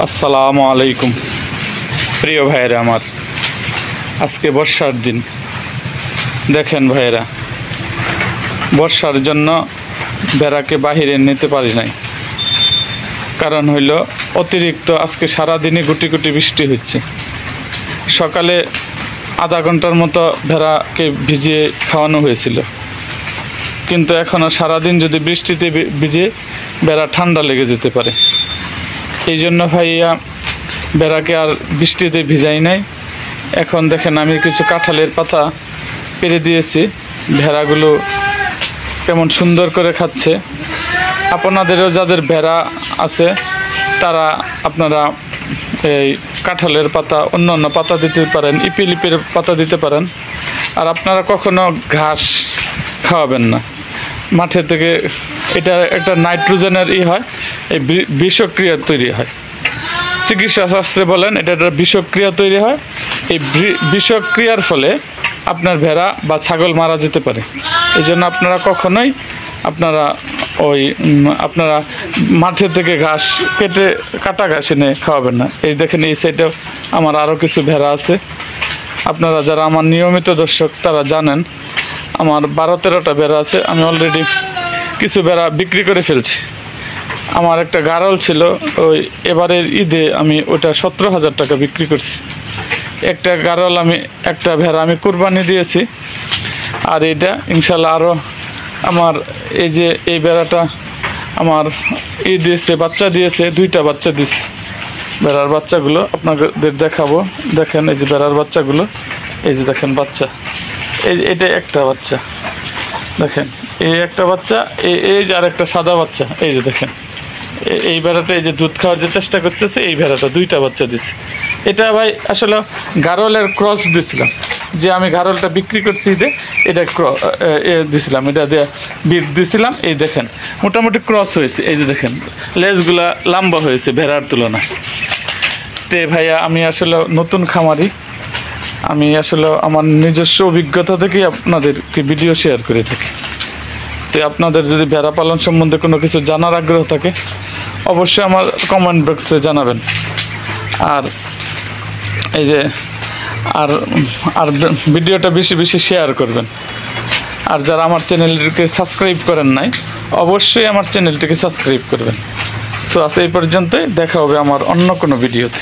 আসসালামু আলাইকুম প্রিয় ভাইরা আমার, আজকে বর্ষার দিন। দেখেন ভাইরা, বর্ষার জন্য বেড়াকে বাহিরে নিতে পারি নাই। কারণ হইল অতিরিক্ত আজকে সারাদিনই গুটি গুটি বৃষ্টি হচ্ছে। সকালে আধা ঘন্টার মতো ভেড়াকে ভিজিয়ে খাওয়ানো হয়েছিল, কিন্তু এখনও সারাদিন যদি বৃষ্টিতে ভিজে বেড়া ঠান্ডা লেগে যেতে পারে। এই জন্য ভাইয়া বেড়াকে আর বৃষ্টিতে ভিজাই নাই। এখন দেখেন আমি কিছু কাঁঠালের পাতা পেরে দিয়েছি, ভেড়াগুলো কেমন সুন্দর করে খাচ্ছে। আপনাদেরও যাদের ভেড়া আছে তারা আপনারা এই কাঁঠালের পাতা, অন্য অন্য পাতা দিতে পারেন, ইপিলিপের পাতা দিতে পারেন। আর আপনারা কখনো ঘাস খাওয়াবেন না মাঠে থেকে। এটা একটা নাইট্রোজেনের হয়, এই বিষক্রিয়া তৈরি হয়। চিকিৎসা শাস্ত্রে বলেন এটা একটা বিষক্রিয়া তৈরি হয়। এই বিষক্রিয়ার ফলে আপনার ভেড়া বা ছাগল মারা যেতে পারে। এই জন্য আপনারা কখনোই আপনারা মাঠে থেকে ঘাস কাটা ঘাস এনে খাওয়াবেন না। এই দেখেন এই সাইডেও আমার আরও কিছু ভেড়া আছে। আপনারা যারা আমার নিয়মিত দর্শক তারা জানেন আমার 12-13টা ভেড়া আছে। আমি অলরেডি কিছু ভেড়া বিক্রি করে ফেলছি। আমার একটা গারল ছিল, ওই এবারের ঈদে আমি ওটা 17,000 টাকা বিক্রি করছি। একটা গারল একটা ভেড়া আমি কুরবানি দিয়েছি। আর এটা ইনশাল্লাহ আরও আমার এই ভেড়াটা আমার দিয়েছে, বাচ্চা দিয়েছে, 2টা বাচ্চা দিয়েছে। ভেড়ার বাচ্চাগুলো আপনাদের দেখাবো। দেখেন এই যে ভেড়ার বাচ্চাগুলো, এই যে দেখেন বাচ্চা, এটা একটা বাচ্চা, দেখেন এই একটা বাচ্চা, এই যে আর একটা সাদা বাচ্চা। এই যে দেখেন এই ভেড়াটা এই যে দুধ খাওয়ার যে চেষ্টা করতেছে, এই ভেড়াটা 2টা বাচ্চা দিছে। এটা ভাই আসলে গারলের ক্রস দিছিলাম, যে আমি গারলটা বিক্রি করছি ঈদে, এটা দিছিলাম, এটা দিয়ে বিট দিছিলাম। এই দেখেন মোটামুটি ক্রস হয়েছে। এই যে দেখেন লেজগুলা লম্বা হয়েছে ভেড়ার তুলনায়। তে ভাইয়া আমি আসলে নতুন খামারি, আমি আসলে আমার নিজস্ব অভিজ্ঞতা থেকেই আপনাদেরকে ভিডিও শেয়ার করে থাকি। তো আপনাদের যদি ভেড়া পালন সম্বন্ধে কোনো কিছু জানার আগ্রহ থাকে অবশ্যই আমার কমেন্ট বক্সে জানাবেন। আর এই যে আর ভিডিওটা বেশি বেশি শেয়ার করবেন। আর যারা আমার চ্যানেলটিকে সাবস্ক্রাইব করেন নাই অবশ্যই আমার চ্যানেলটিকে সাবস্ক্রাইব করবেন। সো আজ এই পর্যন্তই, দেখা হবে আমার অন্য কোনো ভিডিওতে।